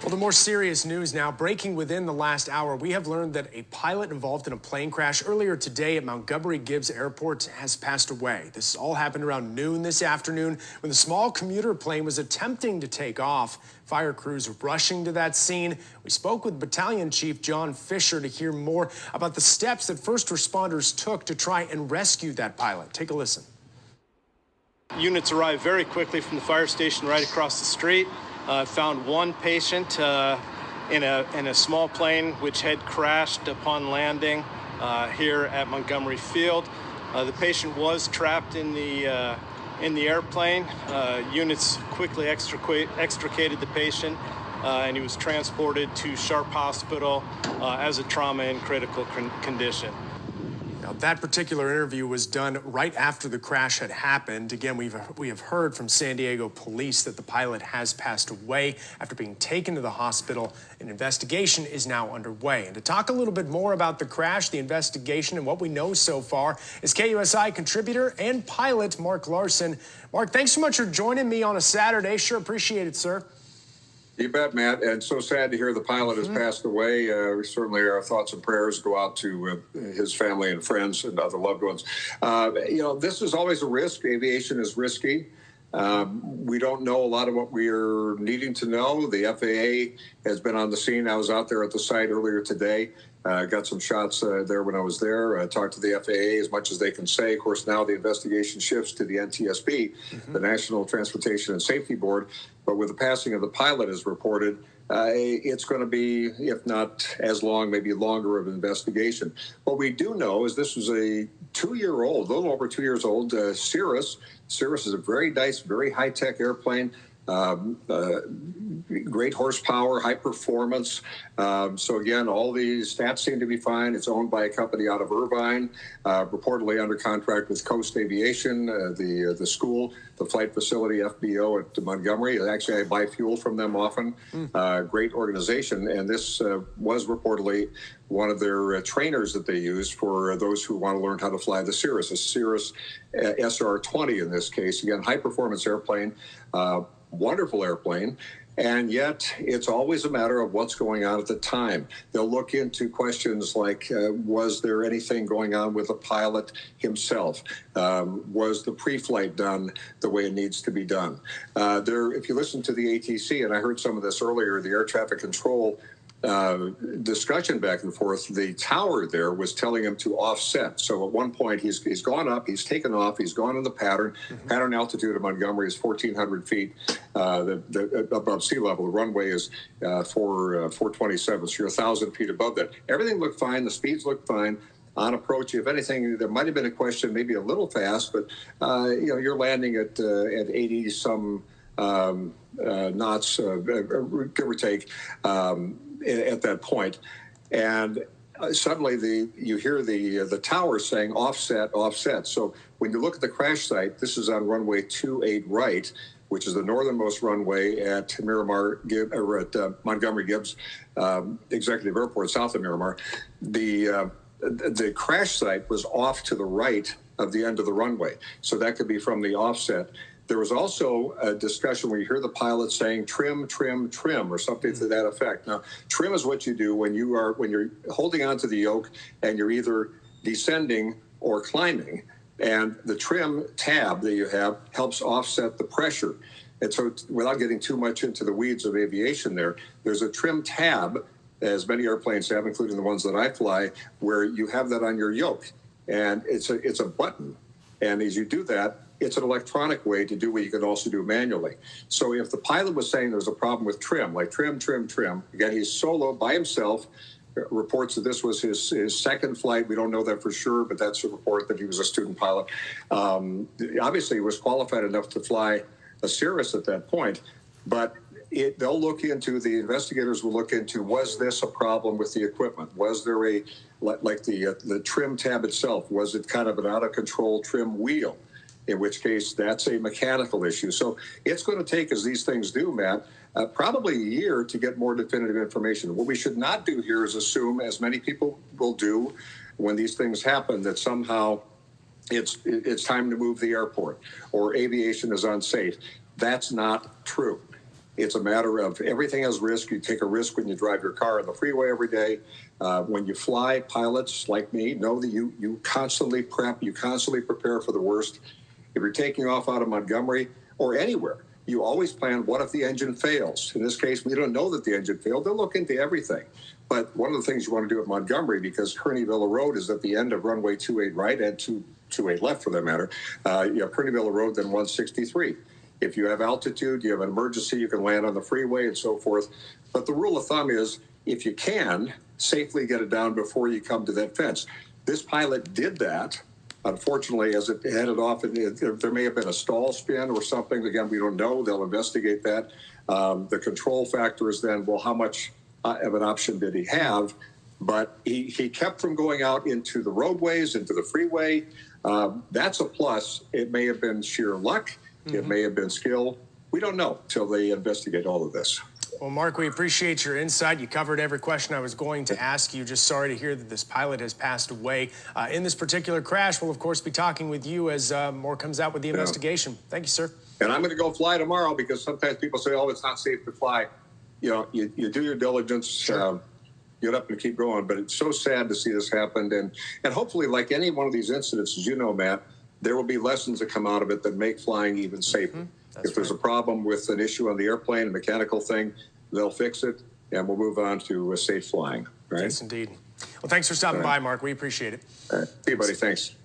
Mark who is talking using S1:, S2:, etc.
S1: Well, the more serious news now, breaking within the last hour, we have learned that a pilot involved in a plane crash earlier today at Montgomery Gibbs Airport has passed away. This all happened around noon this afternoon when the small commuter plane was attempting to take off. Fire crews rushing to that scene. We spoke with Battalion Chief John Fisher to hear more about the steps that first responders took to try and rescue that pilot. Take a listen.
S2: Units arrived very quickly from the fire station right across the street. Found one patient in a small plane which had crashed upon landing here at Montgomery Field. The patient was trapped in the airplane. Units quickly extricated the patient, and he was transported to Sharp Hospital as a trauma and critical condition.
S1: Now, that particular interview was done right after the crash had happened. Again, we have heard from San Diego police that the pilot has passed away after being taken to the hospital. An investigation is now underway. And to talk a little bit more about the crash, the investigation, and what we know so far is KUSI contributor and pilot Mark Larson. Mark, thanks so much for joining me on a Saturday. Sure appreciate it, sir.
S3: You bet, Matt. And so sad to hear the pilot has passed away. Certainly our thoughts and prayers go out to his family and friends and other loved ones. This is always a risk. Aviation is risky. We don't know a lot of what we are needing to know. The FAA has been on the scene. I was out there at the site earlier today. Got some shots there when I was there. Talked to the FAA as much as they can say. Of course, now the investigation shifts to the NTSB, the National Transportation and Safety Board. But with the passing of the pilot, as reported, it's going to be, if not as long, maybe longer of an investigation. What we do know is this was a 2-year-old, a little over 2 years old, Cirrus. Cirrus is a very nice, very high-tech airplane. Great horsepower, high performance. So again, all these stats seem to be fine. It's owned by a company out of Irvine, reportedly under contract with Coast Aviation, the school, the flight facility, FBO at Montgomery. Actually, I buy fuel from them often. Great organization. And this was reportedly one of their trainers that they use for those who want to learn how to fly the Cirrus, a Cirrus SR-20 in this case. Again, high performance airplane. Wonderful airplane, and yet it's always a matter of what's going on at the time. They'll look into questions like, was there anything going on with the pilot himself? Was the pre-flight done the way it needs to be done? If you listen to the ATC, and I heard some of this earlier, the air traffic control discussion back and forth, the tower there was telling him to offset. So at one point he's gone up, he's taken off, he's gone in the pattern. Pattern altitude of Montgomery is 1,400 feet above sea level. The runway is 427, so you're 1,000 feet above that. Everything looked fine, the speeds looked fine. On approach, if anything, there might have been a question, maybe a little fast, but you're landing at 80 some knots, give or take, at that point. And suddenly you hear the tower saying offset, offset. So when you look at the crash site, this is on runway 28 right, which is the northernmost runway at Montgomery Gibbs Executive Airport, south of Miramar. The crash site was off to the right of the end of the runway. So that could be from the offset. There was also a discussion where you hear the pilot saying trim, trim, trim, or something to that effect. Now, trim is what you do when you're holding onto the yoke and you're either descending or climbing. And the trim tab that you have helps offset the pressure. And so without getting too much into the weeds of aviation there's a trim tab, as many airplanes have, including the ones that I fly, where you have that on your yoke. And it's a button. And as you do that, it's an electronic way to do what you can also do manually. So if the pilot was saying there's a problem with trim, like trim, trim, trim, again, he's solo by himself, reports that this was his second flight. We don't know that for sure, but that's a report that he was a student pilot. Obviously, he was qualified enough to fly a Cirrus at that point, but they'll look into, the investigators will look into, was this a problem with the equipment? Was there the trim tab itself, was it kind of an out-of-control trim wheel? In which case, that's a mechanical issue. So it's going to take, as these things do, Matt, probably a year to get more definitive information. What we should not do here is assume, as many people will do when these things happen, that somehow it's time to move the airport or aviation is unsafe. That's not true. It's a matter of everything has risk. You take a risk when you drive your car on the freeway every day. When you fly, pilots like me know that you constantly prep, you constantly prepare for the worst. If you're taking off out of Montgomery or anywhere, you always plan, what if the engine fails? In this case, we don't know that the engine failed. They'll look into everything. But one of the things you want to do at Montgomery, because Kearney-Villa Road is at the end of runway 28 right and 28 left for that matter, you have Kearney-Villa Road, then 163. If you have altitude, you have an emergency, you can land on the freeway and so forth. But the rule of thumb is, if you can, safely get it down before you come to that fence. This pilot did that. Unfortunately, as it headed off, there may have been a stall spin or something. Again, we don't know. They'll investigate that. The control factor is then, well, how much of an option did he have? But he kept from going out into the roadways, into the freeway. That's a plus. It may have been sheer luck. It may have been skill. We don't know till they investigate all of this.
S1: Well, Mark, we appreciate your insight. You covered every question I was going to ask you. Just sorry to hear that this pilot has passed away in this particular crash. We'll, of course, be talking with you as more comes out with the investigation. Thank you, sir.
S3: And I'm going to go fly tomorrow because sometimes people say, oh, it's not safe to fly. You know, you do your diligence,
S1: Sure.
S3: Get up and keep going. But it's so sad to see this happen. And hopefully, like any one of these incidents, as you know, Matt, there will be lessons that come out of it that make flying even safer. If there's a problem with an issue on the airplane, a mechanical thing, they'll fix it, and we'll move on to safe flying. Right?
S1: Yes, indeed. Well, thanks for stopping by, Mark. We appreciate it.
S3: All right. See you, buddy. Thanks.